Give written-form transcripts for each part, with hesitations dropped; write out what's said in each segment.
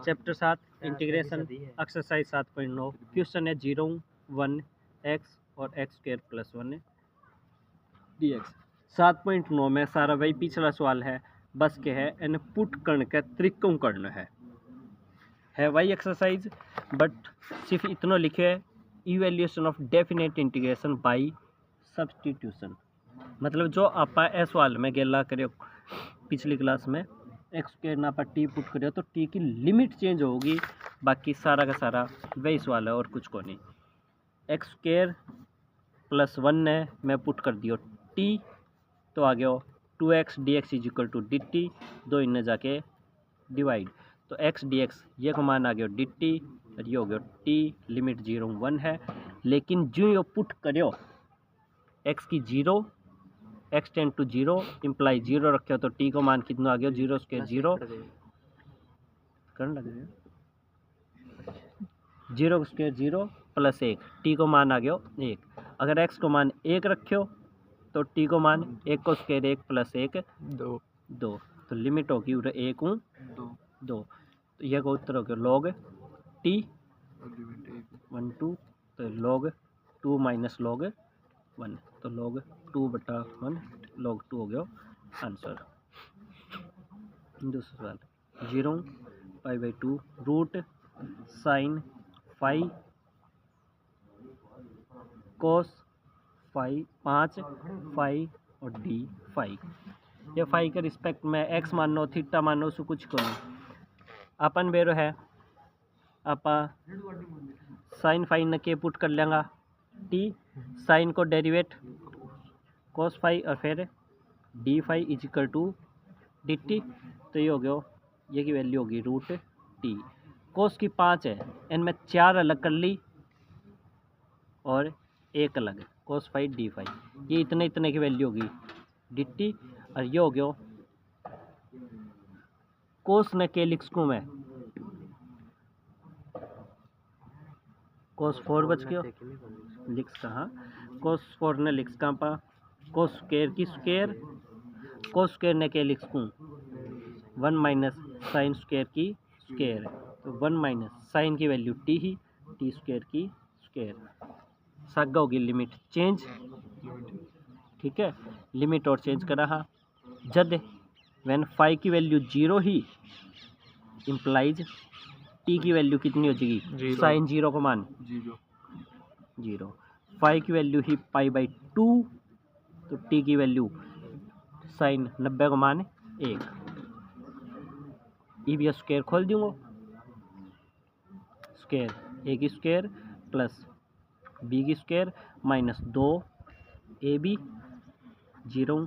Chapter 7 integration exercise 7.9 question है 0 1 x और x square plus 1 dx। 7.9 में सारा वही पिछला सवाल है, बस के है इन पुट कर्ण का त्रिकोण कर्ण है वही एक्सरसाइज, बट सिर्फ इतना लिखे है evaluation of definite integration by substitution. मतलब जो आप ए सवाल में गेला करे पिछली क्लास में एक्स स्क्वायर ना पर टी पुट करो तो टी की लिमिट चेंज होगी, बाकी सारा का सारा वही सवाल है और कुछ को नहीं। एक्स स्क्वायर प्लस 1 है मैं पुट कर दियो टी, तो आ गया 2x dx is equal to d t, दो इन्हें जाके डिवाइड, तो x dx ये का मान आ गया डी टी और ये हो गया टी, लिमिट 0 1 है। लेकिन जो ये पुट करो x की 0 x टेंड टू 0 इम्प्लाई 0 रखे हो तो t को मान कितना आ गया 0 स्क्वायर 0 करने लगे 0 स्क्वायर 0 प्लस 1, t को मान आ गया 1। अगर x को मान 1 रखो तो t को मान 1 को स्क्वायर 1 प्लस 1 2, तो लिमिट होगी 1 2, तो यह का उत्तर हो गया लॉग t 1 2, तो लॉग 2 माइनस लॉग 1, तो लॉग 2/1 लॉग 2 हो गया आंसर। दूसरा सवाल 0 π/2 root sine phi cos phi 5 phi और डी फाई। ये फाई के रिस्पेक्ट में एक्स मानो थीटा मानो उसको कुछ करो अपन बेरो है आपा साइन फाई न के पुट कर लेंगा टी, साइन को डेरिवेट कोस फाई और फिर d phi is equal to d t, तो ये हो गया ये की वैल्यू होगी रूट टी। कोस की 5 है, इनमें 4 अलग कर ली और 1 अलग, कोस फाई डी फाई, ये इतने इतने की वैल्यू होगी डी टी, और ये हो गया कोस न के लिख्स को मैं कोस 4 बच गया लिख्स कहाँ, कोस 4 ने लिख्स कहाँ पा कोस स्क्वायर की स्क्वायर, कोस स्क्वायर ने के लिख्स को 1 माइनस साइन स्क्वायर की स्क्वायर, तो 1 माइनस साइन की वैल्यू टी ही, टी स्क्वायर की स्क्वायर, सागा होगी लिमिट चेंज, ठीक है लिमिट और चेंज करा हा जद व्हेन फाई की वैल्यू 0 ही इम्प्लाइज टी की वैल्यू कितनी हो जाएगी साइन 0 को मान 0, फाई की वैल्यू ही π/2, तो टी की वैल्यू साइन 90 को मान 1, ई भी स्क्वायर खोल दूंगा स्क्वायर ए की स्क्वायर प्लस बी की square minus 2 a b 0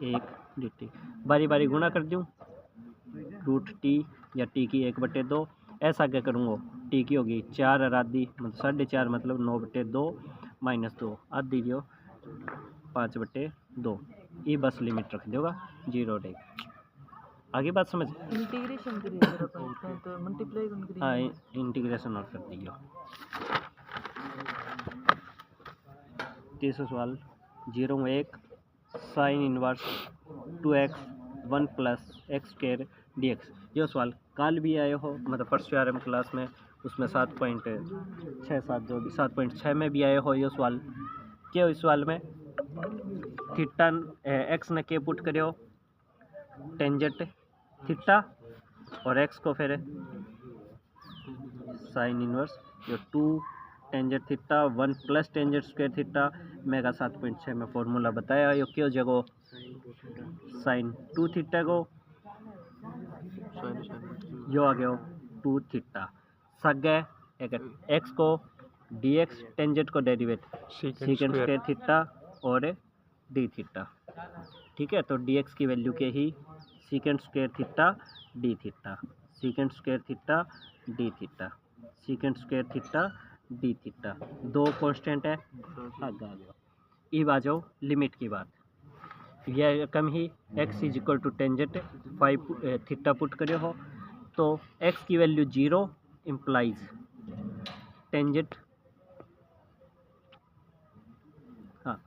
1 d t, बारी बारी गुणा कर दूँ रूट टी या टी की 1/2, ऐसा क्या करूँगा टी की होगी 4 और आधी मतलब 4.5 मतलब 9/2 माइनस 2 आधी जो 5/2, ये बस लिमिट रख देगा 0 डे। आगे बात समझ इंटीग्रेशन करिए तो मल्टीप्लाई करिए। हाँ इंटीग्रेशन और कर दियो। तीसरा सवाल 0 1 sine inverse 2x 1 plus x square dx। ये सवाल कल भी आए हो, मतलब परसों आर एम क्लास में, उसमें 7.67 जो भी 7.6 में भी आए हो ये सवाल। क्या इस सवाल में थीटा एक्स ने के पुट करो टेंजेंट थीटा और एक्स को फिर साइन इनवर्स जो 2 tangent theta 1 plus tangent square theta, mega 7.6 में फॉर्मूला बताया यो क्यों जगह साइन 2 थीटा को यो आ गया 2 थीटा सगे एक्स को dx टेंजेंट को डेरिवेट सीकेंड स्क्वायर थीटा और डी थीटा, ठीक है। तो dx की वैल्यू के ही secant square theta d theta, secant square theta d theta, secant square theta d theta, दो कांस्टेंट है आगे आ गया। ये आ जाओ लिमिट की बात, यह कम ही x is equal to tangent 5 theta put करे हो तो x की वैल्यू 0 इम्प्लाइज टेंजेंट, हाँ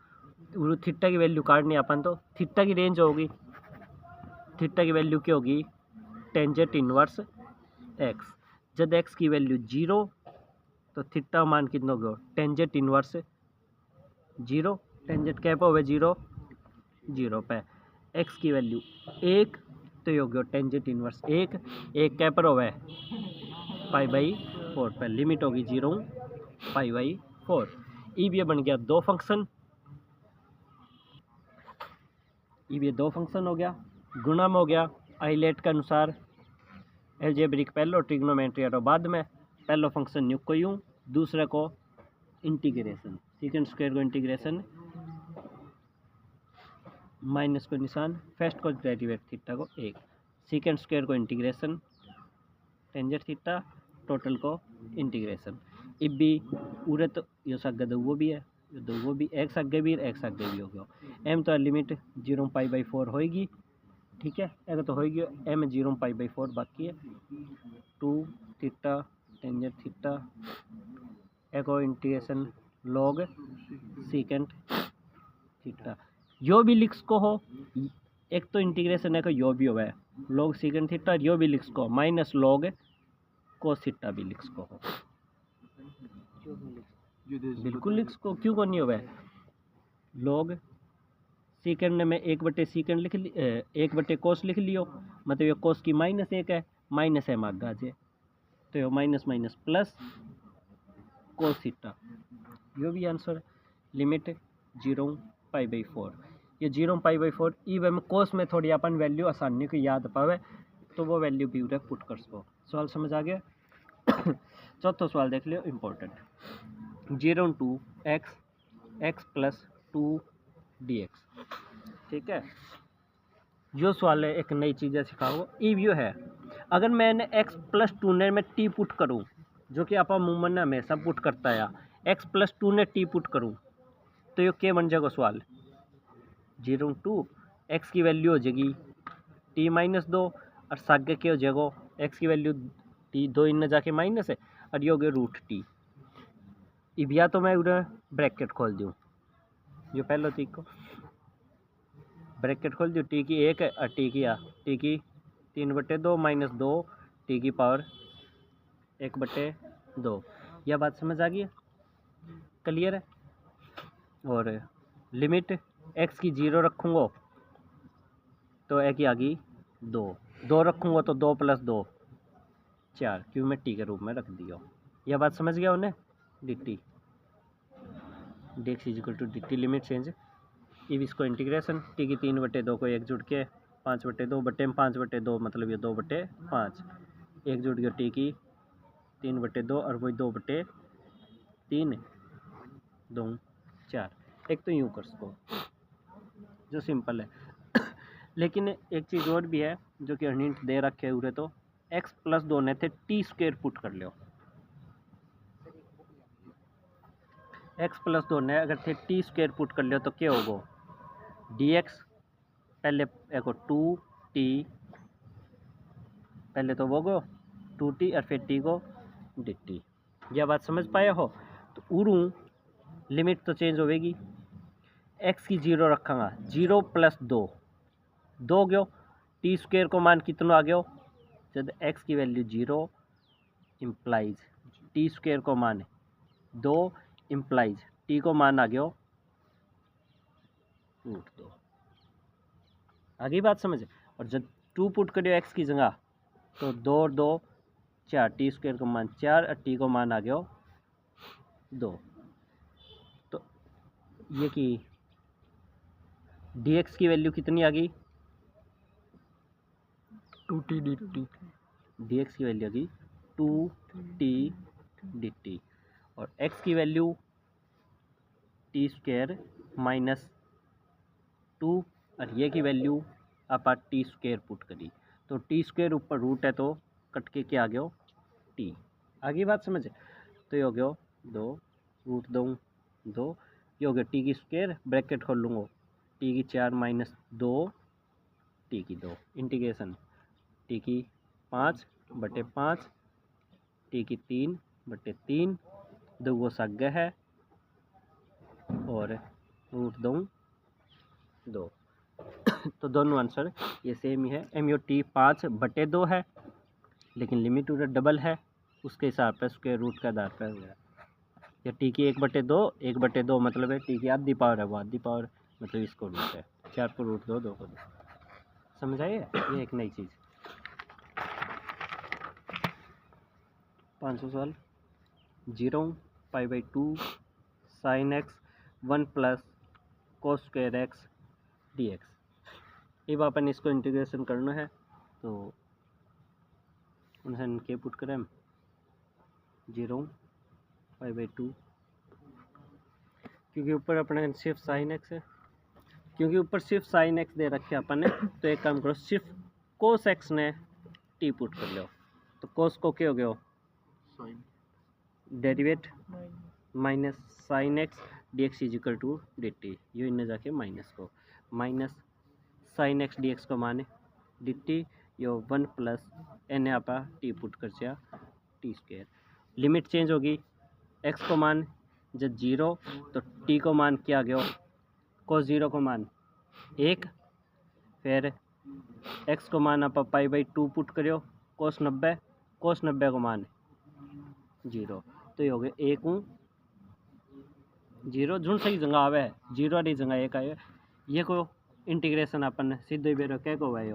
थीटा की वैल्यू काटनी अपन, तो थीटा की रेंज होगी, थीटा की वैल्यू क्या होगी टेंजेंट इनवर्स x, जब एक्स की वैल्यू 0 तो थीटा मान कितना हो गया टेंजेंट इनवर्स 0 टेंजेंट क्या पे होवे 0 0 पे एक्स की वैल्यू 1 तो ये हो गया टेंजेंट इनवर्स 1 क्या पर होवे पाई बाई 4 पे लिमिट होगी 0 पाई बाई 4। अब ये बन गया दो फंक्शन हो गया गुणा में हो गया आइलेट के अनुसार एल्जेब्रिक पहले और ट्रिग्नोमेट्री और बाद में पहला फंक्शन न्यू को यूँ दूसरे को इंटीग्रेशन सेकंड स्क्वायर को इंटीग्रेशन माइनस को निशान फर्स्ट को डेरिवेट थीटा को 1 सेकंड स्क्वायर को इंटीग्रेशन टेंजेंट थीटा टोटल को इंटीग्रेशन अब भी पूरे तो ये सगे दो वो भी है वो भी एक्स आगे भी हो गया एम तो लिमिट 0 पाई बाई 4 होएगी ठीक है एक तो होएगी एम 0 पाई बाई 4 बाकी है 2 थीटा टेंजेंट थीटा एक और इंटीग्रेशन लॉग सेकंड थीटा यो भी लिख को हो एक तो इंटीग्रेशन है यो भी हो है लॉग सेकंड थीटा यो भी लिख को माइनस लॉग कोस थीटा भी लिख को हो बिल्कुल लिख को क्यों को नहीं हो है लॉग सेकंड में 1/सेकंड लिख ली 1/ कोस लिख लियो मतलब ये कोस की -1 है माइनस है मागा जे तो ये minus minus plus cos theta यो भी आंसर लिमिट 0 पाई बाई 4 ये 0 पाई बाई 4 ई में कोस में थोड़ी अपन वैल्यू आसानी को याद पावे तो वो वैल्यू भी उधर पुट कर सको सवाल समझ आ गया चौथा सवाल देख लियो important 0 to x plus 2 dx ठीक है जो सवाल है एक नई चीज़ें सिखाओ ई व्यू है अगर मैंने x प्लस 2 ने में t पुट करूँ जो कि आप मूमन ने हमेशा पुट करता है x प्लस 2 ने t पुट करूँ तो ये क्या बन जाएगा सवाल 0 to x की वैल्यू हो जाएगी t - 2 और सागे क्या हो जाएगा x की वैल्यू t 2 इन जाके माइनस है और ये हो गया √t अब या तो मैं उधर ब्रैकेट खोल दूँ जो पहले थी को ब्रैकेट खोल दूँ टी की 1 है और टी की 3/2 - 2 टी की पावर 1/2 यह बात समझ आ गई है क्लियर है और लिमिट x की 0 रखूँगा तो एक ही आ गई 2 रखूँगा तो 2 + 2 4 क्यों मैं टी के रूप में रख दिया यह बात समझ गया उन्हें dt dx = dt limit change अब इसको इंटीग्रेशन टी की 3/2 को 1 जुड़ के 5/2 बटे में 5/2 मतलब ये 2/5 1 जुड़ गया टी की 3/2 और वही 2/3 2 4 एक तो यूँ कर सको जो सिंपल है लेकिन एक चीज़ और भी है जो कि हिंट दे रखे हुए तो x प्लस 2 ने थे t² पुट कर लो x प्लस 2 ने अगर थे t² पुट कर लियो तो क्या होगा dx पहले एक 2t पहले तो वो गो 2t और फिर t को dt यह बात समझ पाए हो तो उरू लिमिट तो चेंज होगी x की 0 रखांगा 0 + 2 गयो t² को मान कितना आ गयो जब x की वैल्यू 0 इम्प्लाइज t² को मान 2 इम्प्लाइज t को मान आ गयो √2 आगे बात समझ और जब 2 पुट करियो x की जगह तो 2 और 2 4 t² को मान 4 और t को मान आ गयो 2 तो ये कि dx की वैल्यू कितनी आ गई 2t dt dx की वैल्यू आ गई 2t dt और x की वैल्यू t² - 2 और ये की वैल्यू आप t² पुट करी तो t² ऊपर रूट है तो कट के क्या आ गया t आगे बात समझ तो ये हो गया 2 √2 2 ये हो गया t की स्क्वायर ब्रैकेट खोल लूँगा t की 4 - 2 t की 2 इंटीग्रेशन t की 5/5 t की 3/3 2 सागे है और √2 2 तो दोनों आंसर ये सेम ही है MUT 5/2 है लेकिन लिमिट उधर डबल है उसके हिसाब पर स्क्वायर रूट के आधार पर हो गया। या टी की 1/2 मतलब है टी की आधी पावर है वो आधी पावर मतलब इसको रूट है 4 को रूट 2 को 2 समझ आइए। ये एक नई चीज़। 500 सवाल 0 π/2 sin x 1 plus cos square x dx। अब अपन इसको इंटीग्रेशन करना है तो उन्हें क्या पुट करें 0 π/2 क्योंकि ऊपर अपने सिर्फ साइन एक्स है क्योंकि ऊपर सिर्फ साइन एक्स दे रखे अपन ने तो एक काम करो सिर्फ कोस एक्स ने टी पुट कर लो तो कोस को क्या हो गया derivate minus sine x d x is equal to d t ये इन्हें जाके माइनस को minus sine x d x को माने डी टी यो 1 प्लस एन आप टी पुट कर चा टी स्क्वेयर। लिमिट चेंज होगी एक्स को मान जब 0 तो टी को मान क्या गया कोस 0 को मान 1 फिर एक्स को मान आप π/2 पुट करो कोस 90 को मान 0 तो ये हो गया 1 0 झुंड सही जगह आवे 0 वाली जगह 1 आए ये को इंटीग्रेशन अपन सीधे बेरो क्या को भाई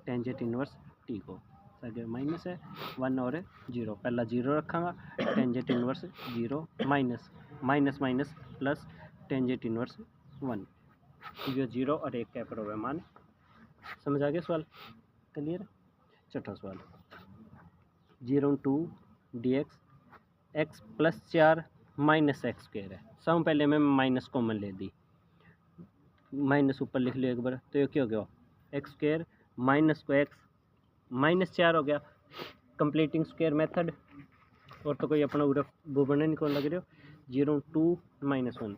टेंजेंट इनवर्स टी को आगे माइनस है 1 और 0 पहला 0 रखांगा tangent inverse 0 minus minus minus plus tangent inverse 1 ये 0 और 1 क्या करोगे मान समझ आ गया सवाल क्लियर। चौथा सवाल 0 D x plus 4 minus x square है सब पहले मैं माइनस कॉमन ले दी माइनस ऊपर लिख लियो एक बार तो ये क्या हो गया एक्स स्क्वायर माइनस को एक्स -4 हो गया कंप्लीटिंग स्क्वायर मेथड और तो कोई अपना वो बनने नहीं कौन लग रहे हो 0 2 -1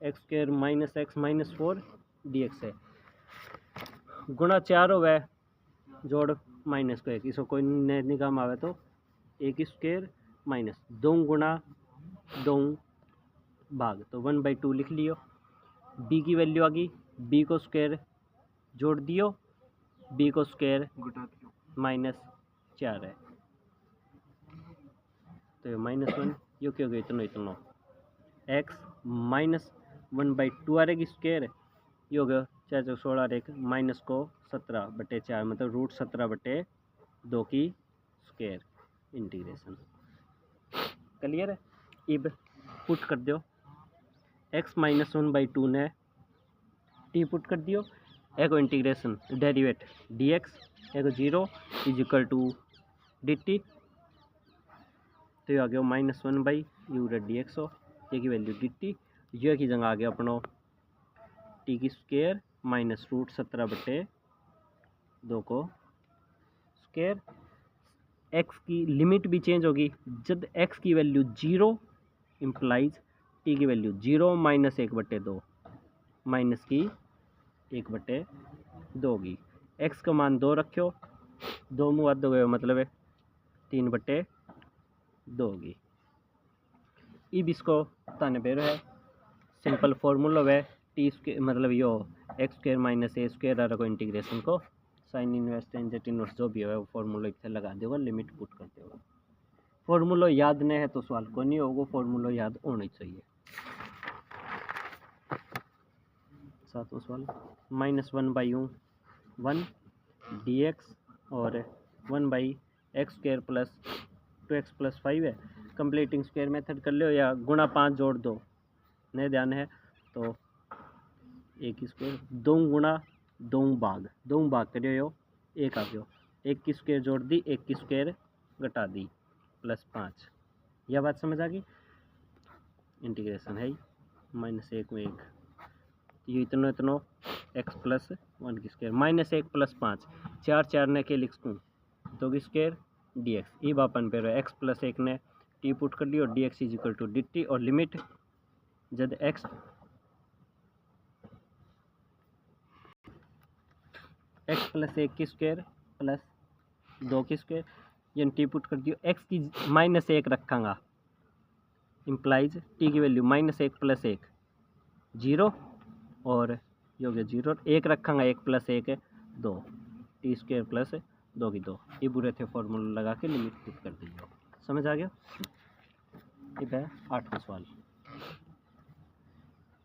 x square minus x -4 D x है गुणा 4 हो गए जोड़ माइनस को 1 इसको कोई नहीं काम आवे तो 1 स्क्वायर माइनस 2 गुणा 2 भाग तो 1/2 लिख लियो b की वैल्यू आ गई b को स्क्वायर जोड़ दियो b को स्क्वायर -4 है तो ये -1 यो क्या हो गया इतना x -1/2 आ रहेगी स्क्वायर ये हो गया 4 16 एक माइनस को 17/4 मतलब √17/2 की स्क्वायर इंटीग्रेशन क्लियर है। अब पुट कर दो x -1/2 ने टी पुट कर दियो एक इंटीग्रेशन डेरिवेट dx एक 0 is equal to d t तो ये आ गया -1/u dx हो ये की वैल्यू डी टी ये की जगह आ गया अपनो टी की स्क्वायर -√17/2 को स्क्वायर एक्स की लिमिट भी चेंज होगी जब एक्स की वैल्यू 0 इम्प्लाइज टी की वैल्यू 0 -1/2 माइनस की 1/2 होगी एक्स का मान 2 रखो 2 मुँह अद हो गए मतलब है 3/2 होगी। अब इसको ताने बेरो है सिंपल फॉर्मूला है टी स्क्वायर मतलब यो x square minus a square आर को इंटीग्रेशन को साइन इनवर्स टेंजेंट इनवर्स जो भी है वो फॉर्मूला इतना लगा देगा लिमिट पुट कर देगा। फॉर्मूला याद नहीं है तो सवाल को नहीं होगा फॉर्मूला याद होना चाहिए। सातवां सवाल -1/u 1 dx और 1/x स्क्वायर प्लस 2x + 5 है कंप्लीटिंग स्क्वायर मेथड कर लो या गुणा 5 जोड़ 2 नहीं ध्यान है तो 1 स्क्वायर 2 गुणा 2 भाग करियो 1 आ गयो 1 की स्क्वायर जोड़ दी 1 की स्क्वायर घटा दी +5 यह बात समझ आ गई। इंटीग्रेशन है -1 में 1 ये इतना x + 1 की स्क्वायर -1 + 5 4 ने के लिख दूँ 2 की स्क्वायर dx ये अपन पे x + 1 ने टी पुट कर लियो dx is equal to dt और लिमिट जब x + 1 की स्क्वायर प्लस 2 की स्क्वायर ये टी पुट कर दियो x की -1 रखांगा इम्प्लाइज टी की वैल्यू -1 + 1 0 और ये हो गया 0 1 रखांगा 1 + 1 2 टी स्क्वायर प्लस 2 की 2 ये बुरे थे फॉर्मूला लगा के लिमिट पुट कर दीजिए। समझ आ गया। ये है 8वां सवाल।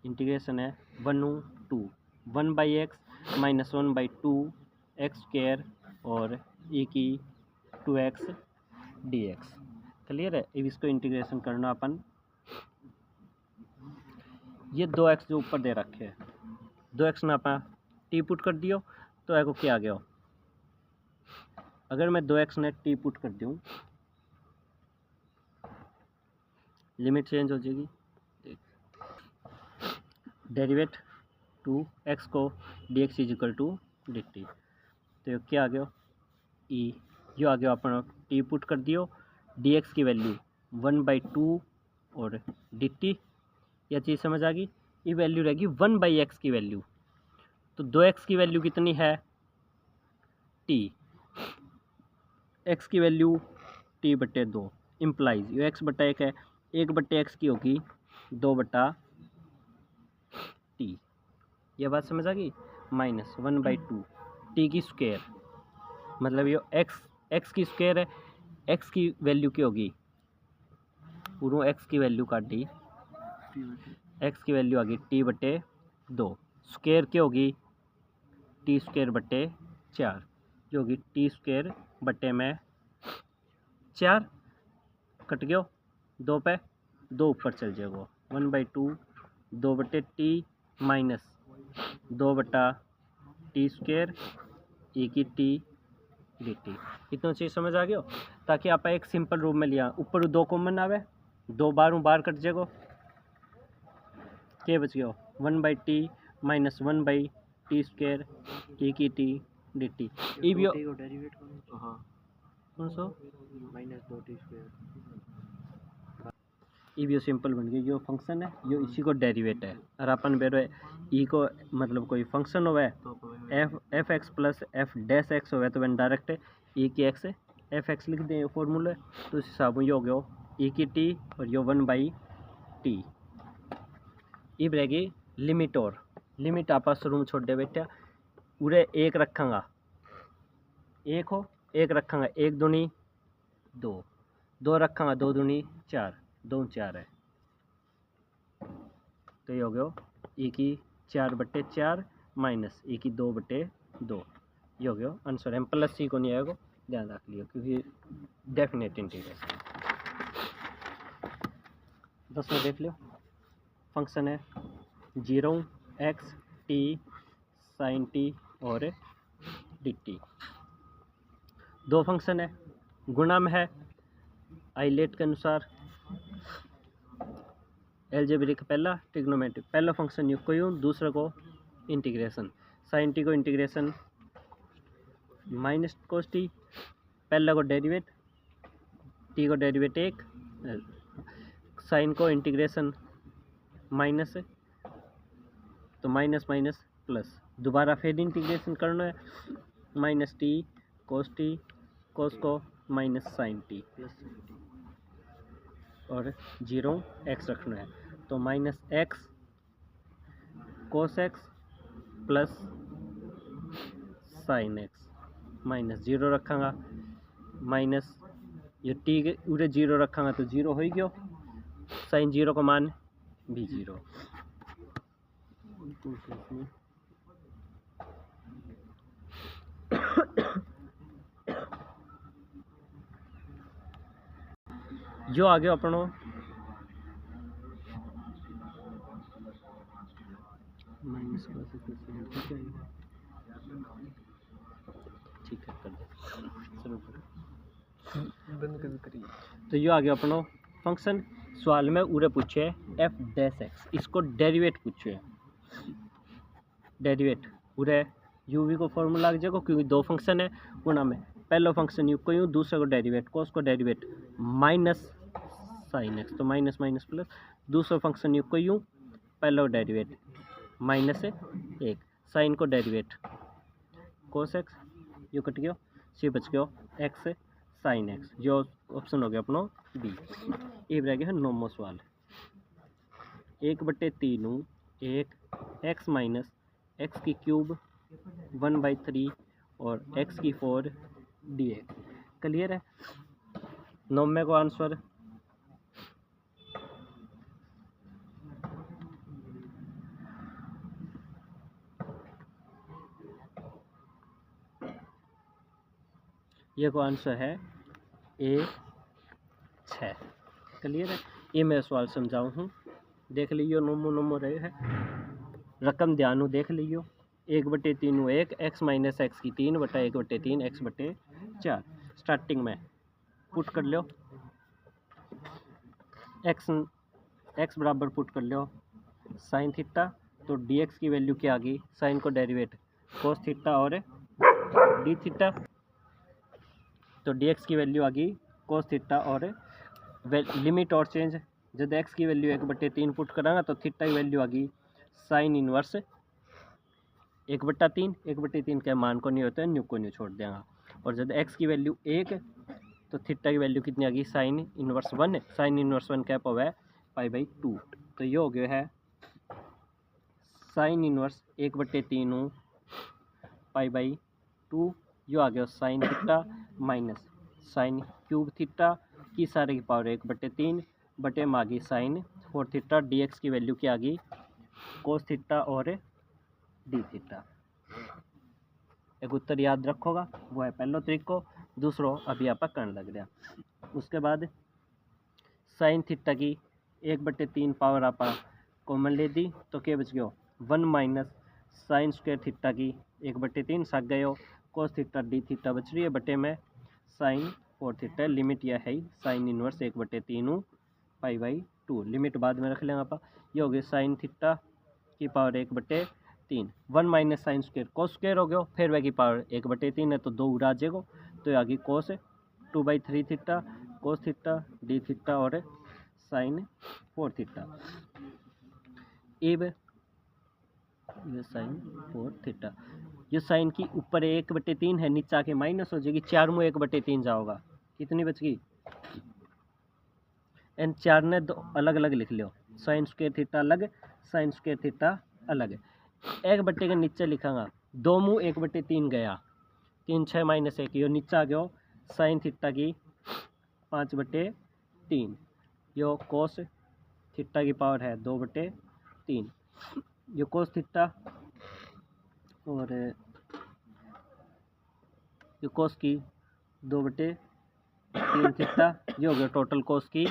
इंटीग्रेशन है 1 to 1/x minus 1/2 x square और e की 2x dx। क्लियर है। अब इसको इंटीग्रेशन करना अपन। ये 2x जो ऊपर दे रखे हैं 2x ना अपन टी पुट कर दियो तो है को क्या आ गया। अगर मैं 2x ने टी पुट कर दूँ लिमिट चेंज हो जाएगी। डेरिवेट टू एक्स को dx is equal to dt। तो ये क्या आ गया ई यो आ गया अपन टी पुट कर दियो dx की वैल्यू 1/2 और dt। यह चीज़ समझ आ गई। ये वैल्यू रहेगी 1/x की वैल्यू। तो 2x की वैल्यू कितनी है t। x की वैल्यू t/2 इम्प्लाइज ये x/1 है 1/x की होगी 2/t। यह बात समझ आ गई। माइनस 1/2 t की स्क्वायर मतलब ये x की स्क्वायर है। x की वैल्यू क्या होगी पूरा x की वैल्यू काट दी। x की वैल्यू आ गई t/2 स्क्वायर क्या होगी t²/4 जो होगी t²/4 कट गया 2 पे 2 ऊपर चल जाएगा 1/2 2/t माइनस 2/t² e की t dt। इतना चीज़ समझ आ गया। ताकि आप एक सिंपल रूप में लिया ऊपर 2 कॉमन आवे 2 बार कट जाएगा क्या बच गया 1/t माइनस 1/t² e की t dt। कौन सा ये सिंपल बन गया। जो फंक्शन है यो इसी को डेरिवेट है और अपन बेरो ई को मतलब कोई फंक्शन होवे F x plus F dash x होवे तो वन डायरेक्ट ई की एक्स एफ एक्स लिख दें फॉर्मूला। तो इस हिसाब में ये हो गया ई की टी और यो 1/t। इब रहेगी लिमिट और लिमिट आप शुरू में छोड़ दे बेटा पूरे एक रखांगा एक हो एक रखांगा 1 दूनी 2 2 रखांगा 2 दूनी 4 2 4 है। तो ये हो गया e की 4/4 माइनस e की 2/2 ये हो गया आंसर। एम प्लस सी को नहीं आएगा ध्यान रख लियो क्योंकि डेफिनेट इंटीग्रेशन। 10वां देख लियो। फंक्शन है 0x t sin t और dt। 2 फंक्शन है गुणा में है आइलेट के अनुसार एल्जेब्रिक पहला ट्रिग्नोमेट्रिक पहला फंक्शन युक्त को यूँ दूसरे को इंटीग्रेशन साइन टी को इंटीग्रेशन माइनस कोस टी पहला को डेरिवेट टी को डेरिवेट 1 साइन को इंटीग्रेशन माइनस तो माइनस माइनस प्लस दोबारा फिर इंटीग्रेशन करना है माइनस टी कोस को माइनस साइन टी और 0x रखना है तो minus x cos x plus sine x minus 0 रखांगा माइनस ये टी के उरे 0 रखांगा तो 0 हो ही गया साइन 0 का मान भी 0। जो आगे अपनो ठीक है कर दे बंद करिए। तो ये आ गया अपनो फंक्शन सवाल में उरे पूछे एफ डैश एक्स इसको डेरिवेट पूछे डेरिवेट उरे यू वी को फॉर्मूला लग जाएगा क्योंकि 2 फंक्शन है गुणा में पहला फंक्शन यू को यूँ दूसरे को डेरिवेट कोस को डेरिवेट माइनस साइन एक्स तो माइनस माइनस प्लस दूसरा फंक्शन यू को यूँ पहला को डेरिवेट माइनस 1 साइन को derivate cos x you cut गया सी बच गया एक्स साइन एक्स जो ऑप्शन हो गया अपना बी। ये रह गया 9वां सवाल 1/3 1 एक्स माइनस एक्स की क्यूब 1/3 और एक्स की 4 डी एक्स। क्लियर है। 9वें को आंसर ये को आंसर है ए 6। क्लियर है। ये मैं सवाल समझाऊँ हूँ, देख लियो। नोमो रहे है, रकम ध्यान देख लियो। 1/3 1, x माइनस एक्स की 3 बटा 1/3 x/4। स्टार्टिंग में पुट कर लो x बराबर पुट कर लो साइन थीटा, तो डी एक्स की वैल्यू क्या आ गई, साइन को डेरिवेट कोस थीटा और डी थीटा, तो डी एक्स की वैल्यू आ गई कोस थीटा और लिमिट और चेंज। जब एक्स की वैल्यू 1/3 पुट करांगा तो थीटा की वैल्यू आ गई साइन इनवर्स 1/3। 1/3 के मान को नहीं होता है, न्यू को न्यू छोड़ देंगे। और जब एक्स की वैल्यू 1 तो थीटा की वैल्यू कितनी आ गई साइन इनवर्स 1। साइन इनवर्स 1 क्या हुआ है π/2। तो ये हो गया है साइन इनवर्स 1/3 π/2। यो आ गया sine theta minus sine cube theta की सारे की पावर 1/3 बटे में आ गई साइन 4 थीटा। डी एक्स की वैल्यू क्या आ गई कोस थीटा और डी थीटा। एक उत्तर याद रखोगा, वो है पहलो तरीको। दूसरो अभी आप करने लग रहा। उसके बाद साइन थीटा की 1/3 पावर आप कॉमन ले दी तो क्या बच गयो 1 माइनस साइन स्क्वायर थीटा की 1/3 सक गए। कोस थीटा डी थीटा बच रही है बटे में साइन 4 थीटा। लिमिट यह है साइन इनवर्स 1/3 π/2। लिमिट बाद में रख लेंगे आप। ये हो गया साइन थीटा की power 1/3 1 minus sine square cos square हो गया, फिर वह की पावर 1/3 है तो 2 उड़ा जाएगा, तो आ गई कोस 2/3 theta cos theta d theta और साइन 4 थीटा। अब ये साइन 4 थीटा, ये साइन की ऊपर 1/3 है, नीचे आके माइनस हो जाएगी, 4 में 1/3 जाओगा, कितनी बच गई। इन 4 ने दो अलग अलग लिख लो, साइन स्क्वायर थीटा अलग साइन स्क्वायर थीटा अलग। 1/के नीचे लिखांगा 2 मुँह 1/3 गया 3 6 माइनस 1 यो नीचे आ गया साइन थीटा की 5/3। यो कोस थीटा की पावर है 2/3। यो कोस थीटा और यो कोस की 2/3 थीटा। ये हो गया टोटल कोस की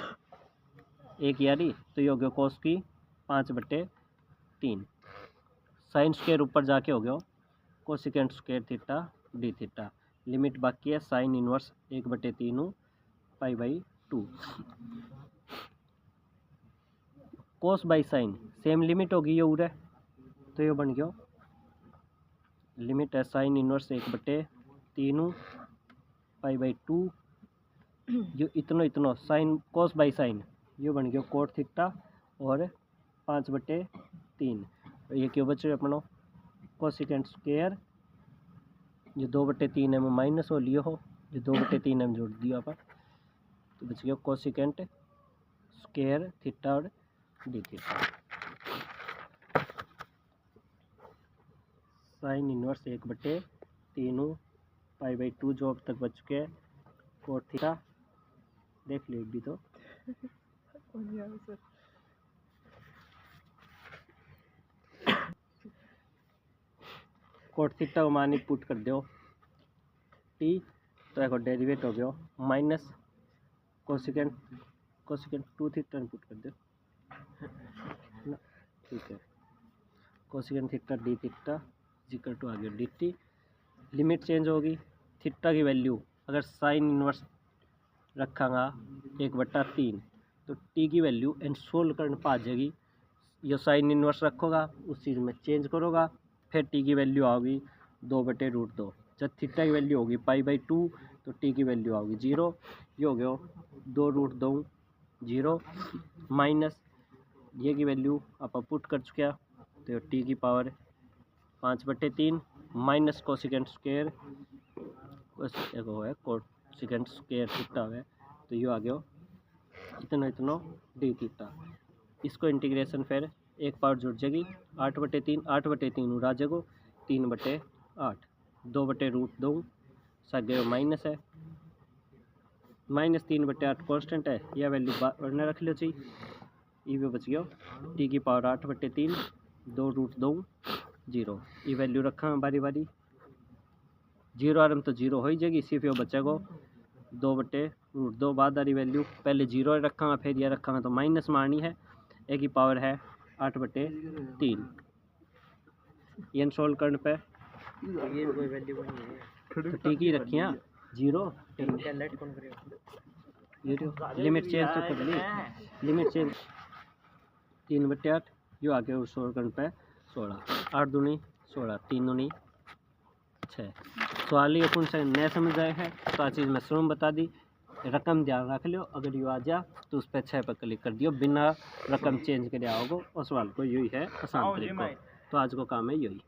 1 यारी, तो ये हो गया कोस की 5/3। साइन स्क्वायर ऊपर जाके हो गया cosecant square theta d theta. Limit बाकी है sine inverse 1/3 π/2। Cos by sine same limit होगी ये उरे, तो ये बन गया लिमिट है साइन इनवर्स 1/3 π/2। जो इतना साइन कोस बाई साइन ये बन गया कोट थीटा और 5/3। ये क्यों बच रहे अपनों कोसिकेंट स्क्वायर, जो 2/3 है माइनस हो लियो हो, जो 2/3 है जोड़ दिया आप, तो बच गया कोसिकेंट स्क्वायर थीटा और डी थीटा। साइन इनवर्स 1/3 π/2 जो अब तक बच चुके हैं कोट थीटा। देख लो भी तो कोट थीटा को मान पुट कर दो टी, तो एक डेरिवेट हो गया माइनस कोसिकेंट 2 थीटा पुट कर दो, ठीक है। Cosecant theta d theta equal to आ गया डी टी। लिमिट चेंज होगी, थीटा की वैल्यू अगर साइन इनवर्स रखांगा 1/3 तो टी की वैल्यू एंड सोल्व करने पा जाएगी। ये साइन इनवर्स रखोगा उस चीज़ में चेंज करोगा, फिर टी की वैल्यू आओगी 2/√2। जब थीटा की वैल्यू होगी π/2 तो टी की वैल्यू आओगी 0। ये हो गया 2√2 0 माइनस ये की वैल्यू आप पुट कर चुके, तो टी की पावर 5/3 माइनस कोसिकेंट स्क्वायर है कोसिकेंट स्क्वायर थीटा है, तो ये आ गया इतना डी थीटा। इसको इंटीग्रेशन फिर एक पावर जुड़ जाएगी 8/3 8/3 उड़ा जाएगा 3/8 2/√2 सागे माइनस है, -3/8 कांस्टेंट है, यह वैल्यू बढ़ने रख लो जी। ये भी बच गया टी की पावर 8/3 2√2 0। ये वैल्यू रखा बारी बारी 0 आरम तो 0 हो ही जाएगी, सिर्फ ये बचेगा 2/√2 बाद वाली वैल्यू। पहले 0 रखा फिर यह रखा तो माइनस मारनी है। ए की पावर है 8/3। ये सोल्व करने पे ये कोई वैल्यू नहीं है तो टी की रखियाँ 0 कैलकुलेट कौन करेगा लिमिट चेंज तो कर ली, लिमिट चेंज 3/8 जो आगे और सोल्व करने पे 16 8 दूनी 16 3 दूनी 6। सवाल ये कौन सा नया समझ आया है तो आज चीज़ मैं शुरू में बता दी। रकम ध्यान रख लो, अगर यू आ जा तो उस पर 6 पर क्लिक कर दियो, बिना रकम चेंज करे आओगे और सवाल को यही है आसान तरीका। तो आज को काम है यही।